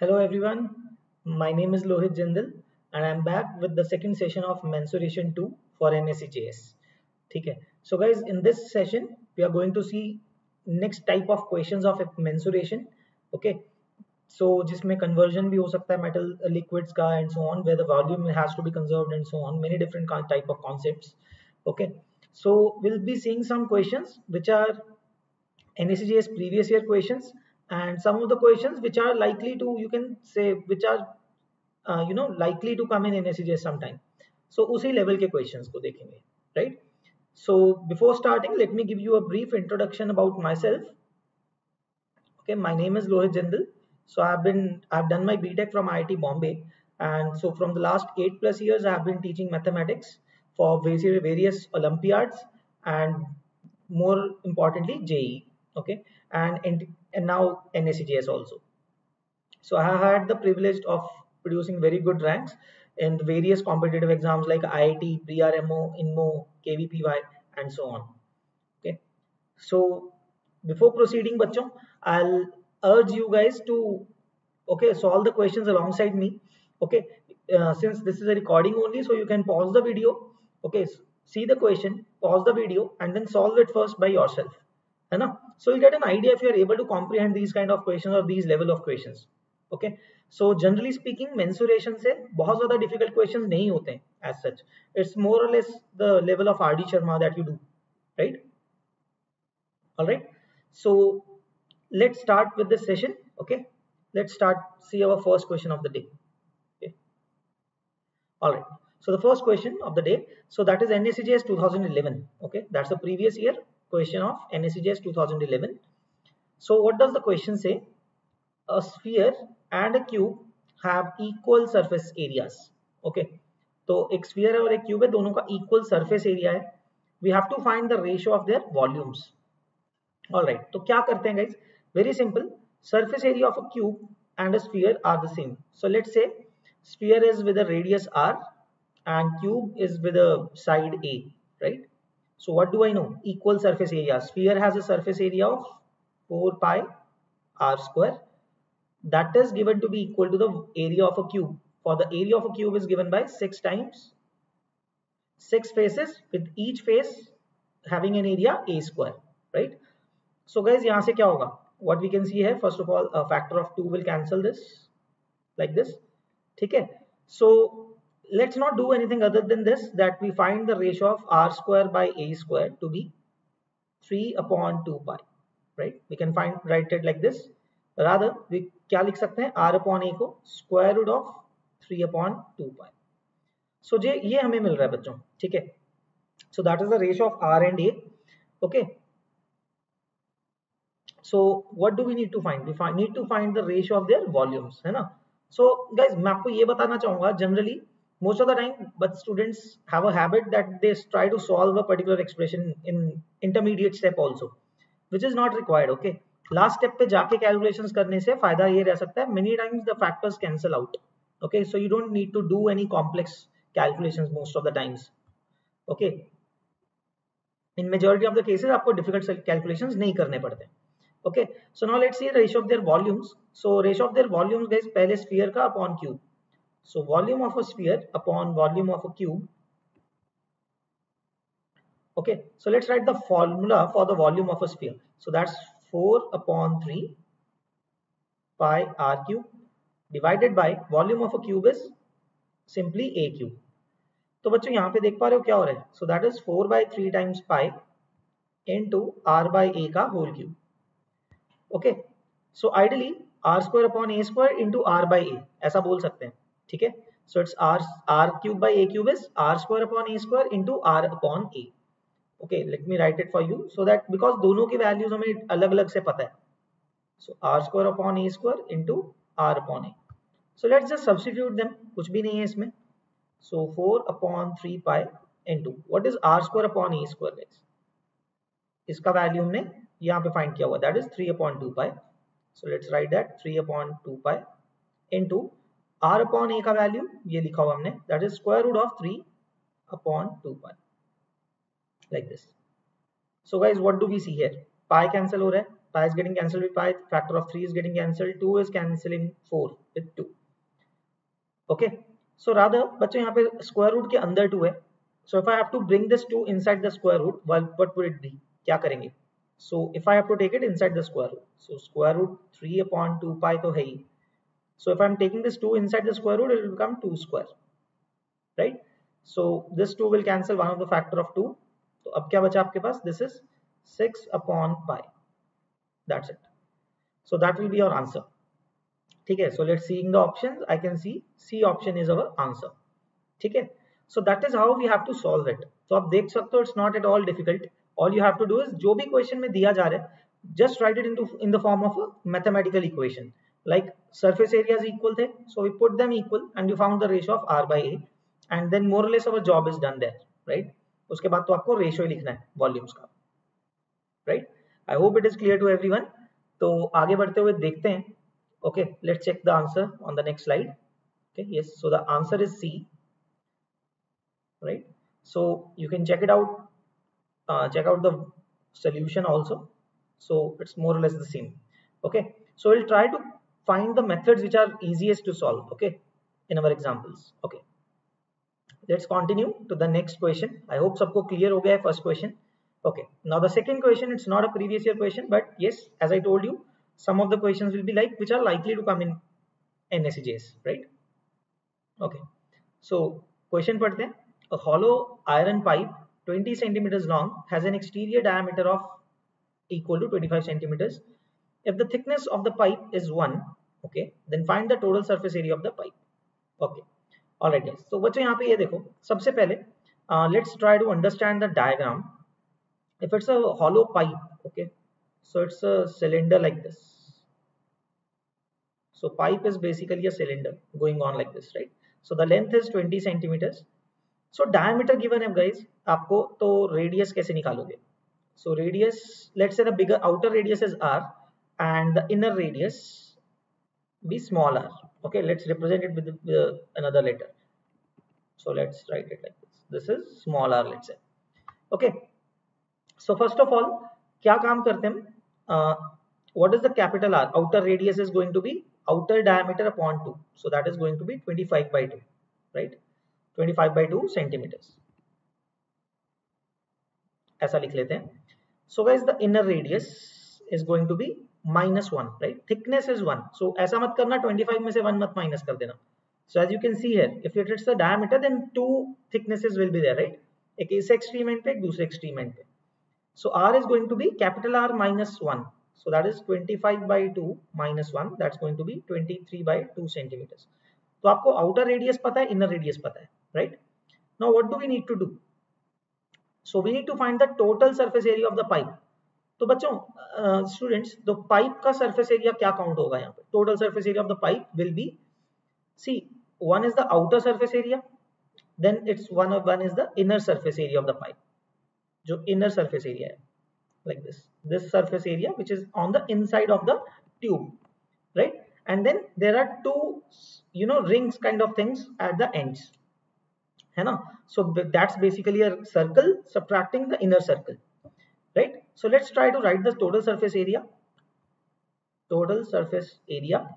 Hello everyone, my name is Lohit Jindal and I'm back with the second session of Mensuration 2 for NSEJS. Okay. So guys, in this session we are going to see next type of questions of mensuration. Okay. So जिसमें conversion भी हो सकता है metal liquids का and so on, where the volume has to be conserved and so on, many different type of concepts. Okay. So we'll be seeing some questions which are NSEJS previous year questions and some of the questions which are likely to, you can say, which are likely to come in NSEJS sometime. So उसी level के questions को देखेंगे, right? So before starting, let me give you a brief introduction about myself. Okay, my name is Lohit Jindal. So I've done my BTech from IIT Bombay, and so from the last 8+ years I have been teaching mathematics for various Olympiads and more importantly JEE. Okay, and now NSEJS also. So I have had the privilege of producing very good ranks in various competitive exams like IIT, PRMO, INMO, KVPY, and so on. Okay, so before proceeding, bachcho, I'll urge you guys to solve the questions alongside me. Okay, since this is a recording only, so you can pause the video. Okay, see the question, pause the video, and then solve it first by yourself. है ना? So you'll get an idea if you are able to comprehend these kind of questions or these level of questions. Okay, so generally speaking, mensuration से बहुत ज़्यादा difficult questions नहीं होते हैं as such. It's more or less the level of RD Sharma that you do, right? All right, so let's start with this session. Okay, let's see our first question of the day. Okay, all right, so the first question of the day, so that is NSEJS 2011. Okay, that's the previous year question of NSEJS 2011. So what does the question say? A sphere and a cube have equal surface areas. Okay, तो एक sphere है और एक cube है, दोनों का equal surface area है. We have to find the ratio of their volumes. All right, तो क्या करते हैं guys? Very simple. Surface area of a cube and a sphere are the same. So let's say sphere is with a radius r and cube is with a side a, right? So what do I know? Equal surface area. Sphere has a surface area of 4 pi r square. That is given to be equal to the area of a cube. For the area of a cube is given by 6 times 6 faces with each face having an area a square, right? So guys, यहाँ से क्या होगा? What we can see here, first of all, a factor of 2 will cancel this like this. ठीक है? So let's not do anything other than this, that we find the ratio of r square by a square to be 3/2 pi, right? We can write it like this. Rather, we क्या लिख सकते हैं? r/a को square root of 3/2 pi. So ये हमें मिल रहा है बच्चों, ठीक है? So that is the ratio of r and a. Okay. So what do we need to find? We need to find the ratio of their volumes, है ना? So guys, मैं आपको ये बताना चाहूँगा, generally most of the time, but students have a habit that they try to solve a particular expression in intermediate step also, which is not required. Okay, last step पे जाके calculations करने से फायदा ये रह सकता है, many times the factors cancel out. Okay, so you don't need to do any complex calculations most of the times. Okay, in majority of the cases आपको difficult calculations नहीं करने पड़ते. Okay, so now let's see the ratio of their volumes. So ratio of their volumes guys, पहले sphere का upon cube. So volume of a sphere upon volume of a cube. Okay, so let's write the formula for the volume of a sphere. So that's 4/3 pi r cube divided by volume of a cube is simply a cube. तो बच्चों यहाँ पे देख पा रहे हो क्या हो रहा है? So that is 4/3 times pi into r by a का whole cube. Okay, so ideally r square upon a square into r by a ऐसा बोल सकते हैं, ठीक है? So it's r cube by a cube is r square upon a square into r upon a. Okay, let me write it for you so that, because दोनों की values हमें अलग अलग से पता है. So r square upon a square into r upon a. So let's just substitute them. कुछ भी नहीं है इसमें. So 4/3 pi into what is r square upon a square guys? इसका वैल्यू हमने यहाँ पे फाइंड किया हुआ, that is 3/2 pi. So let's write that 3/2 pi into r upon a का वैल्यू ये लिखा हुआ हमने, that is square root of 3/2 pi like this. So guys, what do we see here? Pi cancel हो रहा है, pi is getting cancelled with pi, factor of 3 is getting cancelled, 2 is cancelling 4 with 2. Okay, so rather बच्चों यहाँ पे square root के अंदर 2 है, so if I have to bring this 2 inside the square root, well, what would it be? क्या करेंगे? So if I have to take it inside the square root, so square root 3 upon 2 pi तो है ही, so if I am taking this 2 inside the square root, it will become 2 square, right? So this 2 will cancel one of the factor of 2, तो अब क्या बचा आपके पास? This is 6 upon pi, that's it. So that will be your answer. ठीक है, so let's see in the options. I can see C option is our answer. ठीक है, so that is how we have to solve it. तो आप देख सकते हो, it's not at all difficult. All you have to do is जो भी question में दिया जा रहा है, just write it in the form of a mathematical equation. Like surface areas equal थे, so we put them equal and you found the ratio of R by A, and then more or less our job is done there, right? उसके बाद तो आपको ratio ही लिखना है volumes का, right? I hope it is clear to everyone. तो आगे बढ़ते हुए देखते हैं. Okay, let's check the answer on the next slide. Okay, yes, so the answer is C, right? So you can check it out, check out the solution also. So it's more or less the same. Okay, so we'll try to find the methods which are easiest to solve, okay, in our examples. Okay, let's continue to the next question. I hope सबको clear हो गया है first question. Okay, now the second question, it's not a previous year question, but yes, as I told you, some of the questions will be like which are likely to come in NSCJS, right? Okay, so question पढ़ते हैं. A hollow iron pipe 20 centimeters long has an exterior diameter of equal to 25 centimeters. If the thickness of the pipe is 1, okay, then find the total surface area of the pipe. Okay, alright guys. So बच्चों यहाँ पे ये देखो, सबसे पहले let's try to understand the diagram. If it's a hollow pipe, okay, so it's a cylinder like this. So pipe is basically a cylinder going on like this, right? So the length is 20 centimeters. So diameter given है guys आपको, तो radius कैसे निकालोगे? So radius, let's say the bigger outer radius is R and the inner radius be small r. Okay, let's represent it with another letter. So let's write it like this. This is small r, let's say. Okay. So first of all, क्या काम करते हैं? What is the capital R? Outer radius is going to be outer diameter upon 2. So that is going to be 25 by 2, right? 25 by 2 centimeters. ऐसा लिख लेते हैं. So guys, the inner radius is going to be -1, right? Thickness is 1. So ऐसा मत करना 25 में से 1 मत minus कर देना. So as you can see here, if it is the diameter, then 2 thicknesses will be there, right? एक इस extreme end पे, एक दूसरे extreme end पे. So R is going to be capital R minus 1. So that is 25 by 2 minus 1. That's going to be 23 by 2 centimeters. तो आपको outer radius पता है, inner radius पता है, right? Now what do we need to do? So we need to find the total surface area of the pipe. तो बच्चों, students, तो pipe का surface area क्या count होगा यहाँ पे? Total surface area of the pipe will be, see, one is the outer surface area, then one is the inner surface area of the pipe. जो inner surface area है, like this surface area which is on the inside of the tube, right? And then there are two, rings kind of things at the ends, है ना? So that's basically a circle subtracting the inner circle, right? So let's try to write the total surface area. Total surface area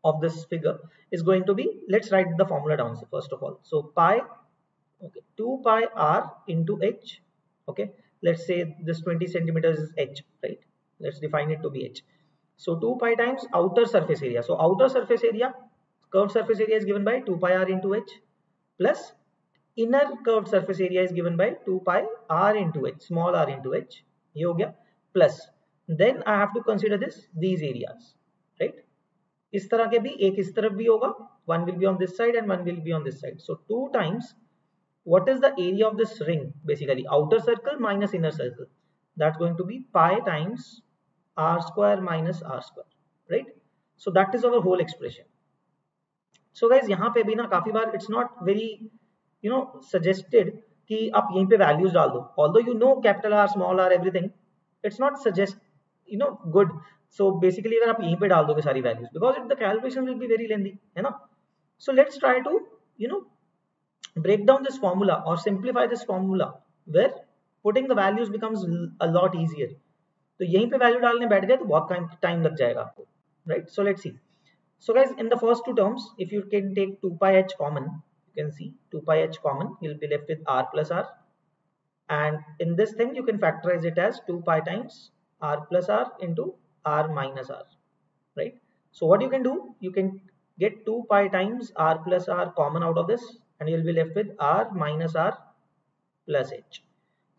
of this figure is going to be, let's write the formula down first of all. So pi, okay, 2 pi r into h. Okay, let's say this 20 centimeters is h, right? Let's define it to be h. So 2 pi times outer surface area. So outer surface area, curved surface area is given by 2 pi r into h, plus inner curved surface area is given by 2 pi r into h, small r into h. ये हो गया, plus then I have to consider these areas, right? इस तरह के भी, एक इस तरफ भी होगा, one will be on this side and one will be on this side. So 2 times, what is the area of this ring? Basically outer circle minus inner circle. That's going to be pi times r square minus r square, right? So that is our whole expression. So guys, यहाँ पे भी ना काफी बार it's not very suggested कि आप यहीं पे values डाल दो. Although you know capital R, small r, everything, it's not good. So basically अगर आप यहीं पे डाल दोगे सारी values, because the calculation will be very lengthy, है ना? So let's try to break down this formula or simplify this formula where putting the values becomes a lot easier. तो यहीं पे वैल्यू डालने बैठ गए तो बहुत टाइम लग जाएगा आपको, right? So let's see. So guys, in the first two terms, if you can take 2 pi h common, you can see 2 pi h common, you'll be left with r plus r. And in this thing, you can factorize it as 2 pi times r plus r into r minus r, right? So what you can do, you can get 2 pi times r plus r common out of this, and you'll be left with r minus r plus h.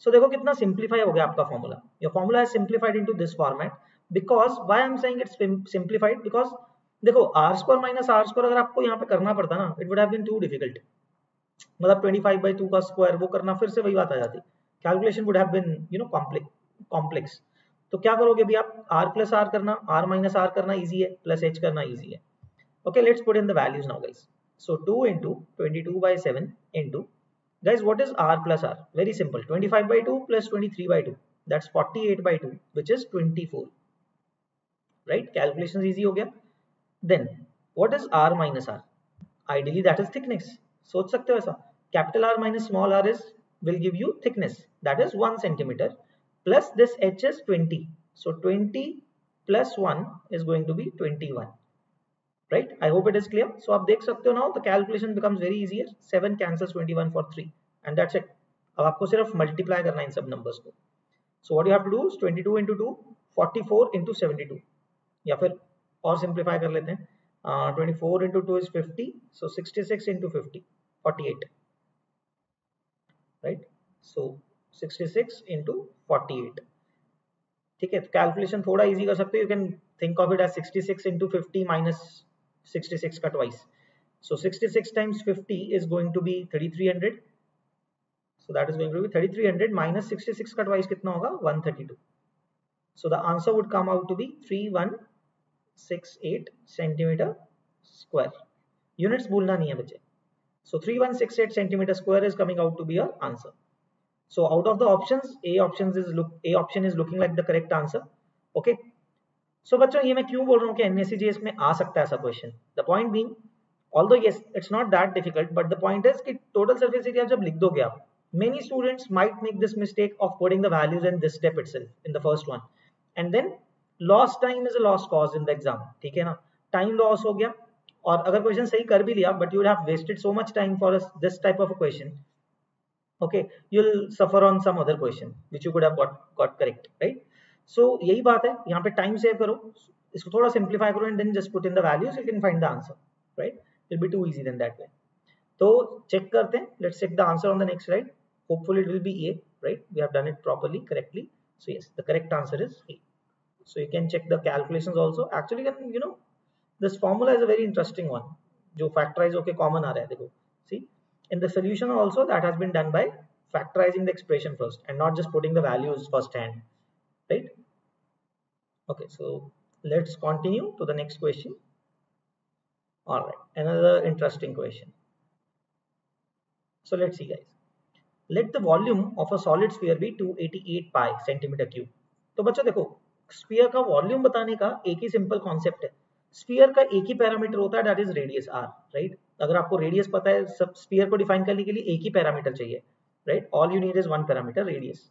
So देखो कितना simplify हो गया आपका formula. Your formula is simplified into this format. Because why I'm saying it's simplified, because देखो R square minus R square अगर आपको यहाँ पे करना पड़ता ना, it would have been too difficult. मतलब 25/2 का स्क्वायर वो करना फिर से वही बात आ जाती. Calculation would have been complex. तो क्या करोगे अभी आप, आर प्लस आर करना, आर माइनस आर करना इजी है, प्लस एच करना इजी है. Okay, let's put in the values now guys. So 2 into 22/7 into, guys, what is r plus r? Very simple. 25/2 plus 23/2, that's 48/2, which is 24. Right? Calculation easy हो गया. Then what is r minus r? Ideally that is thickness. सोच सकते हो ऐसा. Capital R minus small r is will give you thickness, that is 1 centimeter, plus this h is 20. So 20 plus 1 is going to be 21. Right? I hope it is clear. So आप देख सकते हो now the calculation becomes very easier. 7 cancels 21 for 3 and that's it. अब आपको सिर्फ multiply करना है इन सब numbers को. So what you have to do is 22 into 2, 44 into 72. या फिर और सिंप्लीफाई कर लेते हैं. 24 into 2 is 50, so 66 into 50, 48, right? So 66 into 48. ठीक है, तो कैलकुलेशन थोड़ा इजी कर सकते हो. You can think of it as 66 into 50 minus 66 का twice. So 66 times 50 is going to be 3300. So that is going to be 3300 minus 66 का twice कितना होगा, 132. So the answer would come out to be 3168 centimeter square. Units भूलना नहीं है बच्चे. So 3168 centimeter square is coming out to be your answer. So out of the options, A option is looking like the correct answer. Okay. So बच्चों ये मैं क्यों बोल रहा हूँ कि NSCGS में आ सकता है ऐसा question. The point being, although yes, it's not that difficult, but the point is कि total surface area जब लिख दोगे आप, many students might make this mistake of putting the values in this step itself in the first one, and then lost time is a lost cause in the exam. ठीक है ना, time loss हो गया. और अगर question सही कर भी लिया, but you would have wasted so much time for this type of a question. Okay, you will suffer on some other question which you could have got correct, right? So यही बात है, यहाँ पे time save करो, इसको थोड़ा simplify करो and then just put in the values, you can find the answer, right? It will be too easy then that way. तो चेक करते हैं, let's check the answer on the next slide. Hopefully it will be A, right? We have done it properly, correctly. So yes, the correct answer is A. So you can check the calculations also. Actually, you know, this formula is a very interesting one. जो factorize होके common आ रहा है, देखो. See, in the solution also that has been done by factorizing the expression first and not just putting the values first hand, right? Okay, so let's continue to the next question. All right, another interesting question. So let's see, guys. Let the volume of a solid sphere be 288 pi centimeter cube. तो बच्चों देखो, sphere का volume बताने का एक ही simple concept है. Sphere का एक ही पैरामीटर होता है, that is radius R, right? अगर आपको रेडियस पता है, सब स्फीयर को डिफाइन करने के लिए एक ही पैरामीटर चाहिए, right? All you need is one parameter, radius.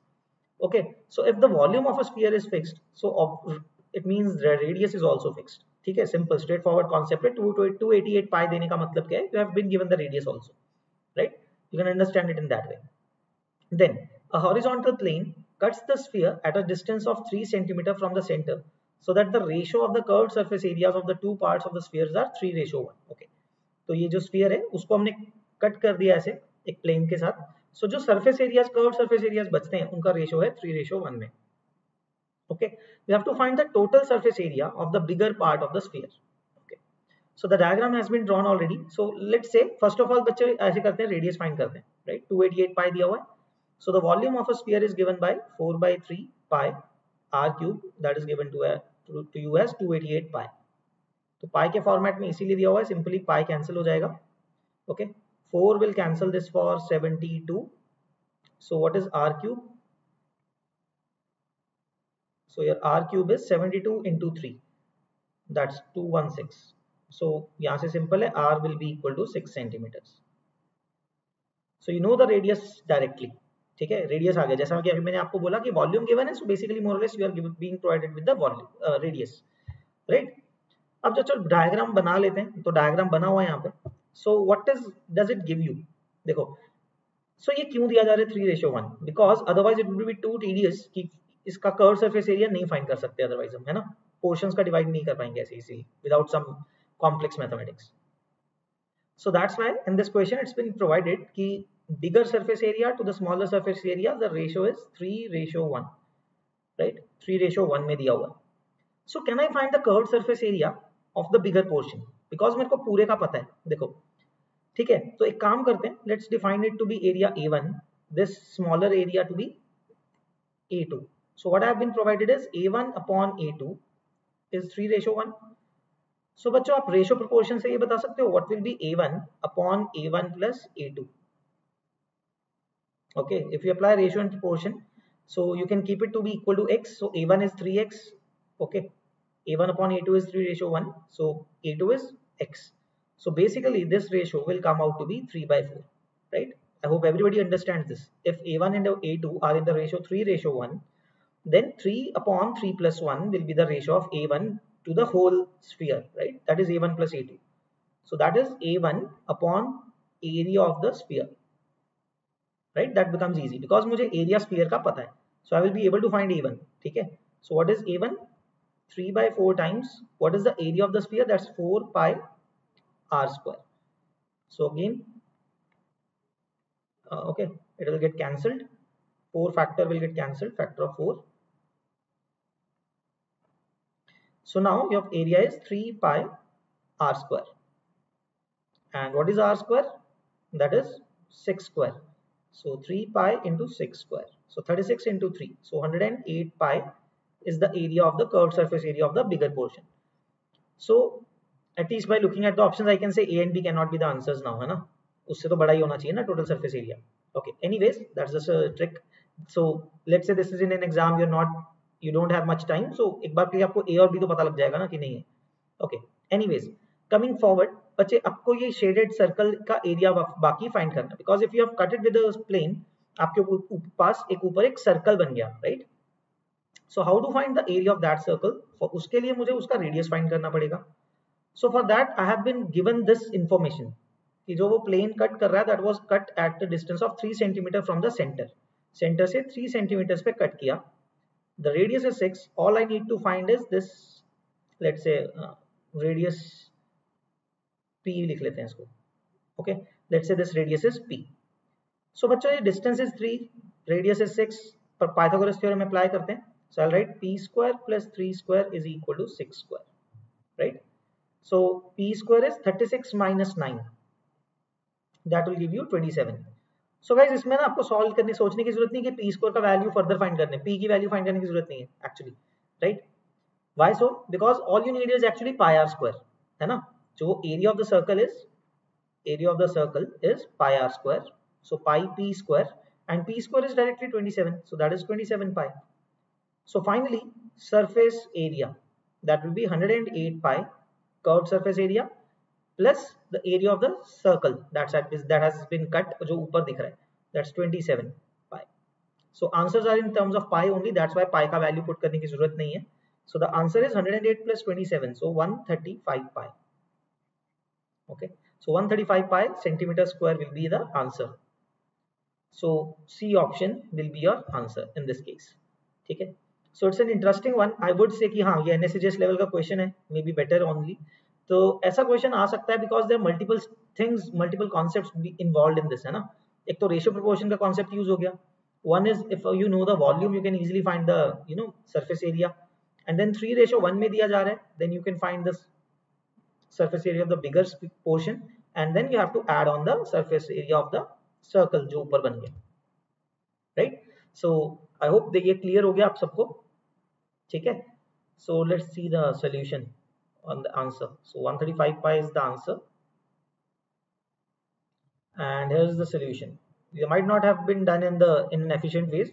Okay, so if the volume of a sphere is fixed, so it means the radius is also fixed. ठीक है, सिंपल स्ट्रेट फॉरवर्ड कॉन्सेप्ट है. 288 पाई देने का मतलब क्या है? You have been given the radius also, right? You can understand it in that way. Then a horizontal plane cuts the sphere at a distance of 3 cm from the center, so that the ratio of the curved surface areas of the two parts of the spheres are 3:1. Okay, तो ये जो sphere है उसको हमने cut कर दिया ऐसे एक प्लेन के साथ. सो जो surface areas, curved surface areas बचते हैं, उनका रेशियो है 3:1 में. Okay, we have to find the total surface area of the bigger part of the sphere. Okay, so the diagram has been drawn already. So let's say first of all बच्चे ऐसे करते हैं, radius find करते हैं, right? 288 पाई दिया हुआ है. So the volume of a sphere is given by 4/3 pi r cube, that is given to you as 288 pi. तो pi के फॉर्मेट में इसीलिए दिया हुआ है, सिंपली pi कैंसिल हो जाएगा. Okay, 4 will cancel this for 72. So what is r cube? So your r cube is 72 into 3, that's 216. So यहाँ से सिंपल है, r will be equal to 6 centimeters. So you know the radius directly. ठीक है, radius आ गया, जैसा कि अभी मैंने आपको बोला कि वॉल्यूम गिवन है, सो basically more or less you are being provided with the volume radius, right. अब जो चलो डायग्राम बना लेते हैं, तो डायग्राम बना हुआ है यहाँ पे। So what is does it give you, देखो। सो ये क्यों दिया जा रहा है 3:1, because otherwise it would be too tedious कि इसका कर्व सरफेस एरिया नहीं फाइंड कर सकते अदरवाइज हम, है ना, पोर्शंस का डिवाइड नहीं कर पाएंगे ऐसे easily without some complex mathematics. So that's why in this question it's been provided कि bigger surface area to the smaller surface area the ratio is 3:1, right? 3:1 में दिया हुआ है. So can I find the curved surface area of the bigger portion? Because मेरे को पूरे का पता है, देखो, ठीक है, तो एक काम करते हैं, let's define it to be area A1, this smaller area to be A2. So what I have been provided is A1 upon A2 is 3:1. So बच्चों आप रेशियो प्रोपोर्शन से ये बता सकते हो what will be A1 upon A1 plus A2. Okay, if you apply ratio and proportion, so you can keep it to be equal to x. So A1 is 3x. Okay, A1 upon A2 is 3:1. So A2 is x. So basically this ratio will come out to be 3/4, right? I hope everybody understands this. If A1 and A2 are in the ratio 3:1, then 3 upon 3 plus 1 will be the ratio of A1 to the whole sphere, right? That is A1 plus A2. So that is A1 upon area of the sphere, right? That becomes easy because मुझे area sphere का पता है. So I will be able to find A1, ठीक है? So what is A1? 3/4 times what is the area of the sphere? That's 4 pi r square. So again, okay, it will get cancelled. 4 factor will get cancelled, factor of 4. So now your area is 3 pi r square. And what is r square? That is 6 square. So 3 pi into 6 square. So 36 into 3. So 108 pi is the area of the curved surface area of the bigger portion. So at least by looking at the options, I can say A and B cannot be the answers now, है ना? उससे तो बड़ा ही होना चाहिए ना total surface area. Okay. Anyways, that's just a trick. So let's say this is in an exam, you don't have much time. So एक बार फिर आपको A और B तो पता लग जाएगा ना कि नहीं है. Okay. Anyways, coming forward, बच्चे आपको ये शेडेड सर्कल का एरिया बाकी फाइंड करना है, because if you have cut it with a plane, आपके पास एक ऊपर एक सर्कल बन गया, right? So how to find the area of that circle? For उसके लिए मुझे उसका रेडियस फाइंड करना पड़ेगा. So for that I have been given this information कि जो वो प्लेन कट कर रहा है that was cut at the distance of 3 centimetre from the centre. Centre से 3 सेंटीमीटर पे कट किया. The radius is 6. All I need to find is this, let's say radius P लिख लेते हैं इसको. Okay, let's say this radius is P. So बच्चों ये distance is 3, radius is 6, पर पाइथागोरस थ्योरम अप्लाई करते हैं. So I will write P square plus 3 square is equal to 6 square, right? So P square is 36 minus 9, that will give you 27. So guys इसमें ना आपको solve करने सोचने की जरूरत नहीं कि P स्क्वायर का वैल्यू फर्दर फाइंड करने, P की वैल्यू फाइंड करने की जरूरत नहीं है actually, right? Why so? Because all you need is actually pi r square, है ना? जो area of the circle is pi r square. So pi P square, and P square is directly 27. So that is 27 pi. So finally, surface area, that will be 108 pi curved surface area plus the area of the circle that has been cut, जो ऊपर दिख रहा है, that's 27 pi. So answers are in terms of pi only. That's why pi का value put करने की जरूरत नहीं है. So the answer is 108 plus 27. So 135 pi. Okay, so 135 pi centimeter square will be the answer. So C option will be your answer in this case. ठीक है, so it's an interesting one. I would say कि हाँ ये NSCGS level का question है, maybe better only. तो ऐसा question आ सकता है because there are multiple things, multiple concepts be involved in this, है ना? एक तो ratio proportion का concept use हो गया. One is if you know the volume, you can easily find the surface area. And then 3:1 में दिया जा रहा है, then you can find this surface area of the bigger portion, and then you have to add on the surface area of the circle जो ऊपर बन गया, right? So I hope ये clear हो गया आप सबको, ठीक है? So let's see the solution on the answer. So 135 pi is the answer, and here's the solution. You might not have been done in an efficient way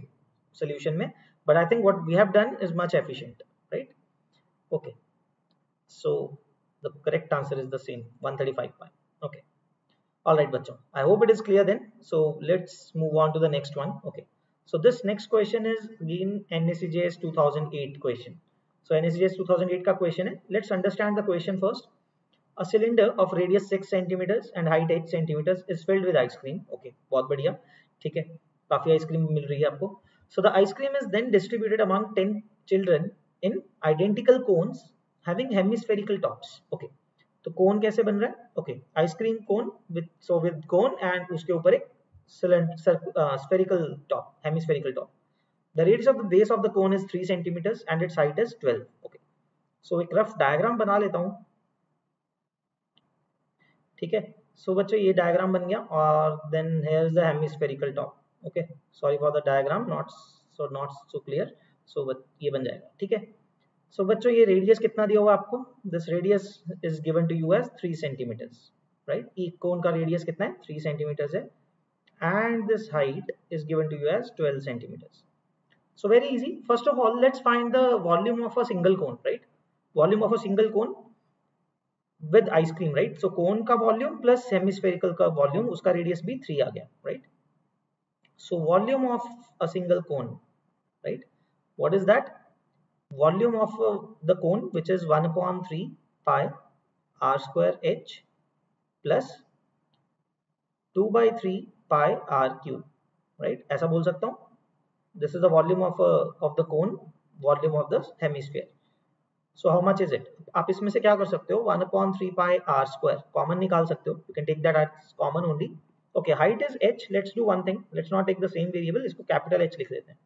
solution में, but I think what we have done is much efficient, right? Okay, so the correct answer is the same, 135 pi. Okay, all right bachcho, I hope it is clear then. So let's move on to the next one. Okay, So this next question is again NACJS 2008 question. So NACJS 2008 का question है. Let's understand the question first. A cylinder of radius 6 centimeters and height 8 centimeters is filled with ice cream. Okay, बहुत बढ़िया. ठीक है, काफी ice cream मिल रही है आपको. So the ice cream is then distributed among 10 children in identical cones having hemispherical tops. Okay, तो कोन कैसे बन रहा है? Okay, ice cream cone with cone and उसके ऊपर एक spherical top, hemispherical top. The radius of the base of the cone is 3 centimeters and its height is 12. Okay, so एक rough diagram बना लेता हूँ. ठीक है, सो बच्चों ये डायग्राम बन गया और then here is the hemispherical top. Okay, sorry for the diagram, not so clear. So ये बन जाएगा. ठीक है, सो बच्चों ये रेडियस कितना दिया हुआ आपको? This radius is given to you as 3 centimetres, right. एक कोन का रेडियस कितना है? 3 सेंटीमीटर्स है and this height is given to you as 12 centimeters. So very easy. First of all, let's find the volume of a single cone, right? Volume of a single cone with ice cream, right? So cone का volume plus hemispherical का volume, उसका radius भी 3 आ गया, right? So volume of a single cone, right? What is that? Volume of the cone, which is 1/3 pi r square h plus 2/3 pi r cube, right? ऐसा बोल सकता हूँ. This is the volume of the cone, volume of the hemisphere. So how much is it? आप इसमें से क्या कर सकते हो? 1/3 pi r square कॉमन निकाल सकते हो. You can take that as common only. Okay, height is h. Let's do one thing. Let's not take the same variable. इसको capital H लिख देते हैं.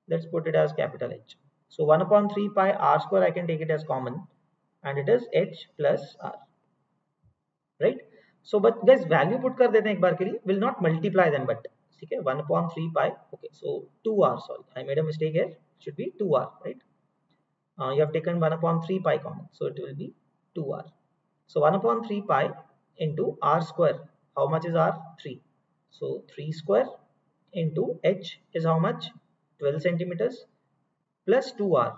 Let's put it as capital H. So 1/3 pi r square I can take it as common, and it is h plus r, right? So but guys value put कर देते हैं एक बार के लिए. Will not multiply them, but ठीक है, 1/3 pi. Okay, so 2r, sorry, I made a mistake here. It should be 2r, right? You have taken 1/3 pi common, so it will be 2r. So 1/3 pi into r square. How much is r? 3. So 3 square into h is how much? 12 centimeters plus 2r.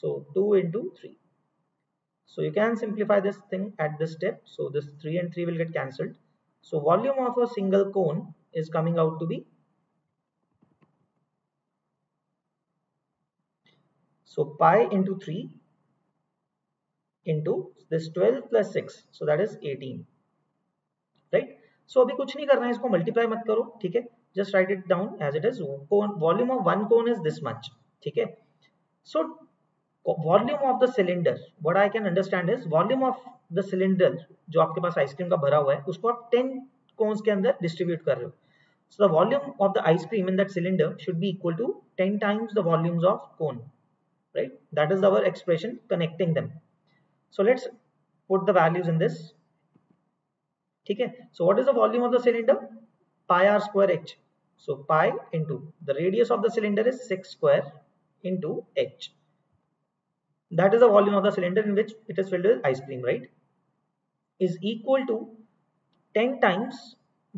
So 2 into 3. So you can simplify this thing at this step. So this 3 and 3 will get cancelled. So volume of a single cone is coming out to be, so pi into 3 into this 12 plus 6, so that is 18, right? So अभी कुछ नहीं करना है, इसको multiply मत करो. ठीक है, just write it down as it is. Volume of one cone is this much. ठीक है, so volume of the cylinder, what I can understand is volume of the cylinder जो आपके पास आइसक्रीम का भरा हुआ है उसको आप 10 कोन्स के अंदर डिस्ट्रीब्यूट कर रहे हो. So the volume of the ice cream in that cylinder should be equal to 10 times the volumes of cone, right? That is our expression connecting them. So let's put the values in this. ठीक है, so what is the volume of the cylinder? Pi R square H. So pi into the radius of the cylinder is 6 square into H. That is the volume of the cylinder in which it is filled with ice cream, right? Is equal to 10 times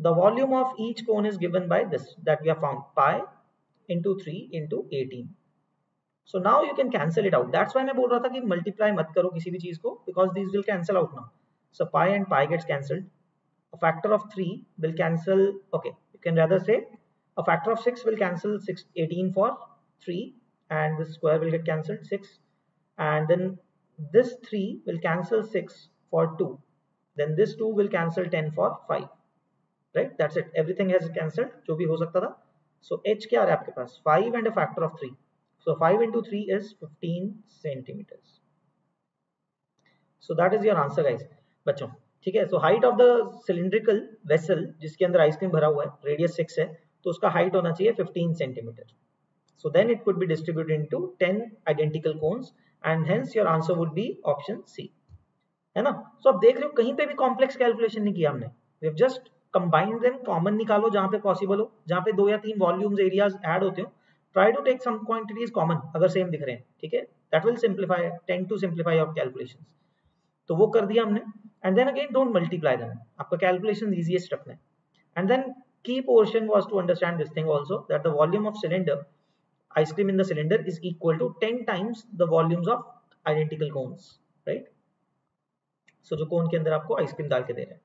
the volume of each cone is given by this that we have found, pi into 3 into 18. So now you can cancel it out. That's why मैं बोल रहा था कि multiply मत करो किसी भी चीज को, because these will cancel out now. So pi and pi gets cancelled. A factor of 3 will cancel. Okay, you can rather say a factor of 6 will cancel 18 for 3, and this square will get cancelled 6. And then this 3 will cancel 6 for 2, then this 2 will cancel 10 for 5, right? That's it, everything has cancelled जो भी हो सकता था. So h क्या आ रहा है आपके पास? 5 and a factor of 3. So 5 into 3 is 15 centimeters. So that is your answer guys, बच्चों. ठीक है, so height of the cylindrical vessel जिसके अंदर आइसक्रीम भरा हुआ है, रेडियस 6 है, तो उसका हाइट होना चाहिए 15 centimetre. So then it could be distributed into 10 identical cones, and hence your answer would be option C, है ना? So अब देख रहे हो कहीं पे भी कॉम्प्लेक्स कैलकुलेशन नहीं किया हमने. We have just combined them. Common निकालो जहां पे पॉसिबल हो, जहां पे 2 या 3 वॉल्यूम्स एरियाज ऐड होते हो. Try to take some quantities common अगर सेम दिख रहे हैं. ठीक है, that will simplify, tend to simplify your calculations. तो वो कर दिया हमने. And then again don't multiply them. आपका कैलकुलेशन easiest रखना है. And then key portion was to understand this thing also, that the volume of cylinder, ice cream in the cylinder, is equal to 10 times the volumes of identical cones, right? So जो कोन के अंदर आपको ice cream डाल के दे रहे हैं.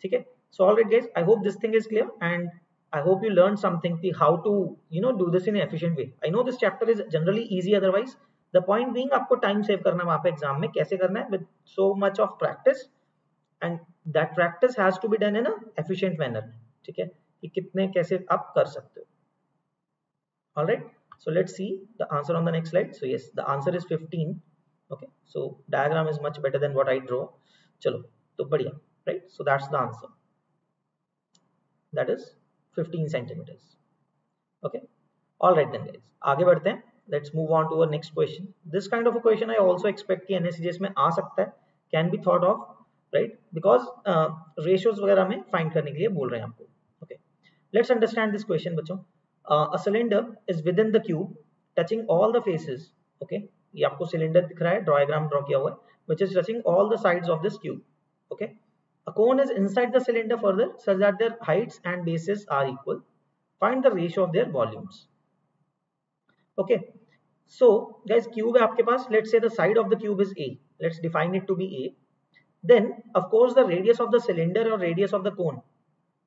ठीक है, so all right guys, I hope this thing is clear, and I hope you learned something how to do this in an efficient way. I know this chapter is generally easy otherwise. The point being आपको time save करना है वहाँ पे exam में कैसे करना है with so much of practice, and that practice has to be done in a efficient manner. ठीक है कि कितने कैसे आप कर सकते हो. All right, so let's see the answer on the next slide. So yes, the answer is 15. Okay, so diagram is much better than what I draw. चलो तो बढ़िया, right? So that's the answer. That is 15 centimeters. Okay, all right then guys, आगे बढ़ते हैं. Let's move on to our next question. This kind of a question I also expect कि NSCGS में आ सकता है, can be thought of, right? Because ratios वगैरह में find करने के लिए बोल रहे हैं आपको. Okay, let's understand this question बच्चों. A cylinder is within the cube, touching all the faces. Okay, ये आपको cylinder दिख रहा है, diagram draw किया हुआ है, which is touching all the sides of this cube. Okay, a cone is inside the cylinder further such that their heights and bases are equal. Find the ratio of their volumes. Okay, so guys, cube है आपके पास. Let's say the side of the cube is A. Let's define it to be A. Then of course the radius of the cylinder or radius of the cone,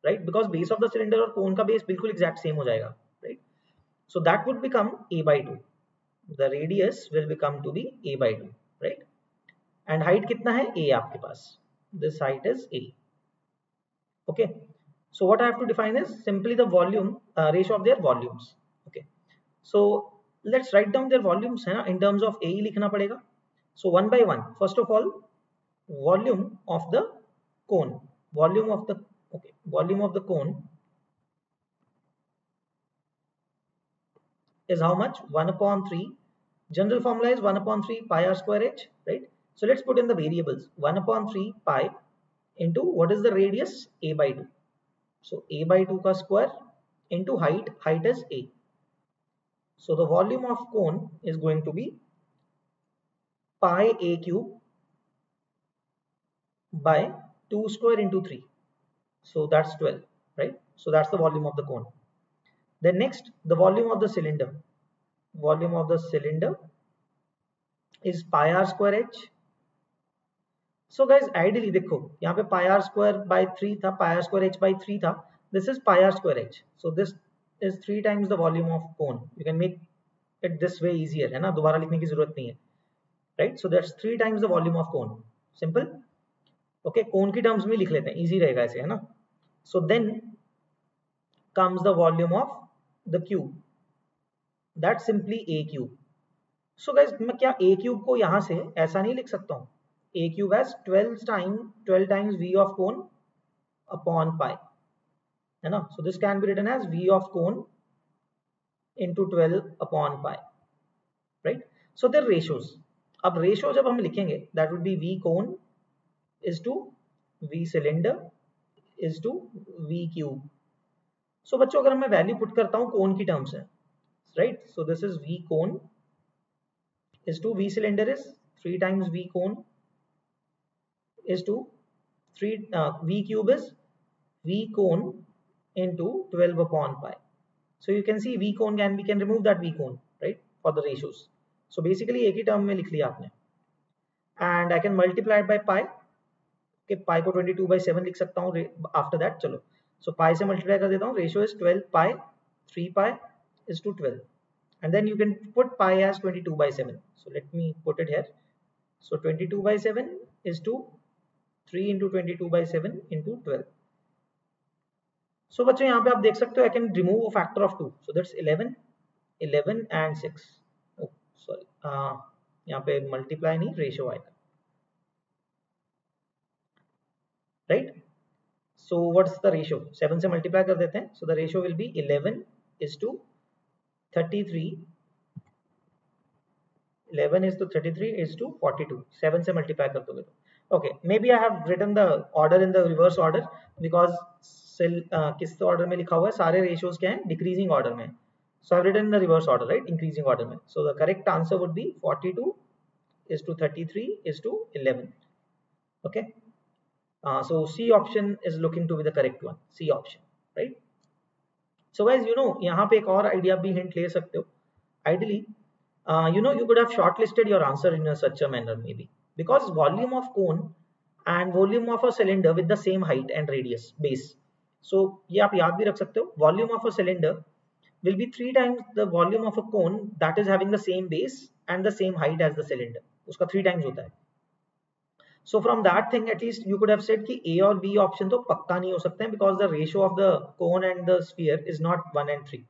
right? Because base of the cylinder और cone का base बिल्कुल exact same हो जाएगा, right? So that would become A by 2. The radius will become to be A by 2, right? And height कितना है? A आपके पास. This height is A. Okay. So what I have to define is simply the volume ratio of their volumes. Okay. So let's write down their volumes है ना, in terms of A लिखना पड़ेगा. So one by one. First of all, volume of the cone. Volume of the cone is how much? 1 upon 3. General formula is 1 upon 3 pi r square h, right? So let's put in the variables. 1 upon 3 pi into what is the radius? A by 2. So A by 2 ka square into height. Height is A. So the volume of cone is going to be pi A cube by 2 square into 3. So that's 12, right? So that's the volume of the cone. Then next, the volume of the cylinder. Volume of the cylinder is pi r square h. So guys, ideally देखो यहाँ पे pi r square by 3 था, pi r square h by 3 था. This is pi r square h. So this is 3 times the volume of cone. You can make it this way easier, है ना, दोबारा लिखने की जरूरत नहीं है, right? So that's 3 times the volume of cone. Simple. Okay, cone की terms में लिख लेते हैं, easy रहेगा ऐसे, है ना. So then comes the volume of the cube. That's simply A cube. So guys, मैं क्या A cube को यहाँ से ऐसा नहीं लिख सकता हूँ. A cube has 12 times V of cone upon pi, है ना. So this can be written as V of cone into 12 upon pi, right? So the ratios. अब ratio जब हम लिखेंगे, that would be V cone is to V cylinder is to V cube. So बच्चों अगर मैं value put करता हूँ कोन की टर्म्स है, right? So this is V cone is to V cylinder is 3 times V cone is to 3 V cube is V cone into 12 upon pi. So you can see V cone we can remove that V cone, right, for the ratios. So basically एक ही term में लिख लिया आपने, and I can multiply it by pi. Okay, pi को 22/7 लिख सकता हूँ after that. चलो, so pi से multiply कर देता हूँ. Ratio is 12 pi, 3 pi is to 12, and then you can put pi as 22/7. So let me put it here. So 22/7 is to 3 into 22/7 into 12. So बच्चों यहाँ पे आप देख सकते हो, I can remove a factor of 2. So that's 11, 11 and 6. Oh, sorry. यहाँ पे multiply नहीं, ratio आएगा. Right? So what's the ratio? 7 से multiply कर देते हैं. So the ratio will be 11 is to 33. 11 is to 33 is to 42. 7 से multiply कर दोगे तो. Okay, maybe I have written the order in the reverse order because किस order में लिखा हुआ है, सारे ratios क्या हैं, decreasing order में. So I've written in the reverse order, right, increasing order में. So the correct answer would be 42 is to 33 is to 11. Okay. So C option is looking to be the correct one. C option, right? So guys, यहाँ पे एक और idea भी hint ले सकते हो. Ideally, you could have shortlisted your answer in such a manner maybe, because volume of cone and volume of a cylinder with the same height and radius base So ये आप याद भी रख सकते हो. Volume of a cylinder will be 3 times the volume of a cone that is having the same base and the same height as the cylinder. उसका 3 times होता है. So from that thing at least you could have said कि A और B option तो पक्का नहीं हो सकते हैं because the ratio of the cone and the sphere is not 1 and 3.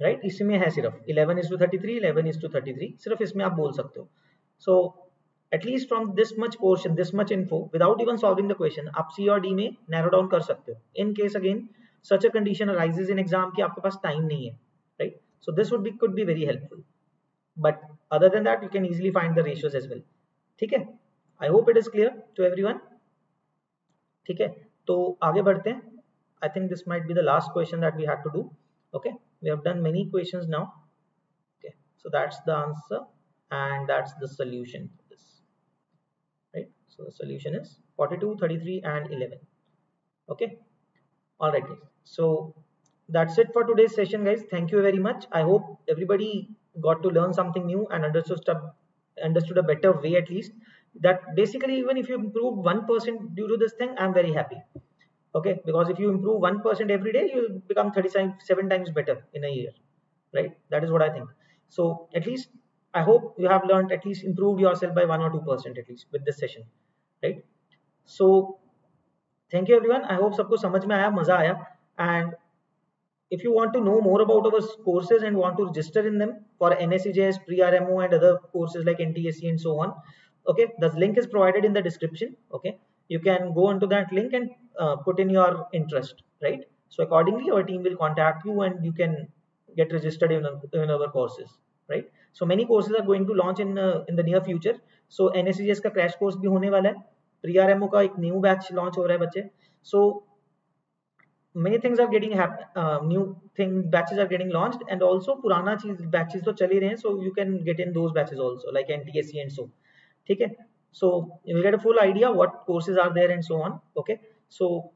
Right? इसमें है सिर्फ 11:33, 11:33 सिर्फ इसमें आप बोल सकते हो. So at least from this much portion, this much info, without even solving the question, आप C और D में narrow down कर सकते हो. In case again such a condition arises in exam कि आपके पास time नहीं है, right? So this could be very helpful. But other than that, you can easily find the ratios as well. ठीक है? I hope it is clear to everyone. ठीक है? तो आगे बढ़ते हैं. I think this might be the last question that we had to do. Okay, we have done many questions now. Okay, so that's the answer and that's the solution for this, right? So the solution is 42, 33 and 11. Okay, all right guys, so that's it for today's session guys. Thank you very much. I hope everybody got to learn something new and understood a better way, at least that basically even if you improve 1% due to this thing, I'm very happy. Okay, because if you improve 1% every day, you'll become 37 times better in a year, right? That is what I think. So at least I hope you have learned, at least improved yourself by 1 or 2% at least with this session, right? So thank you everyone. I hope सबको समझ में आया, मजा आया. And if you want to know more about our courses and want to register in them for NSCJS, pre-RMO and other courses like NTSC and so on, okay, the link is provided in the description. Okay, you can go into that link and put in your interest, right? So accordingly our team will contact you and you can get registered in our courses, right? So many courses are going to launch in the near future. So NSCJS का crash course भी होने वाला है, pre-RMO का एक new batch launch हो रहा है बच्चे. So many things are getting new thing batches are getting launched, and also purana cheez batches तो चल ही रहे हैं, so you can get in those batches also like NTSC and so. ठीक है? So you will get a full idea what courses are there and so on. Okay, so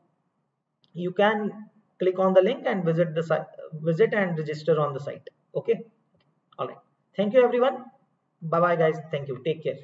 you can click on the link and visit and register on the site. Okay, all right, thank you everyone. Bye bye guys, thank you, take care.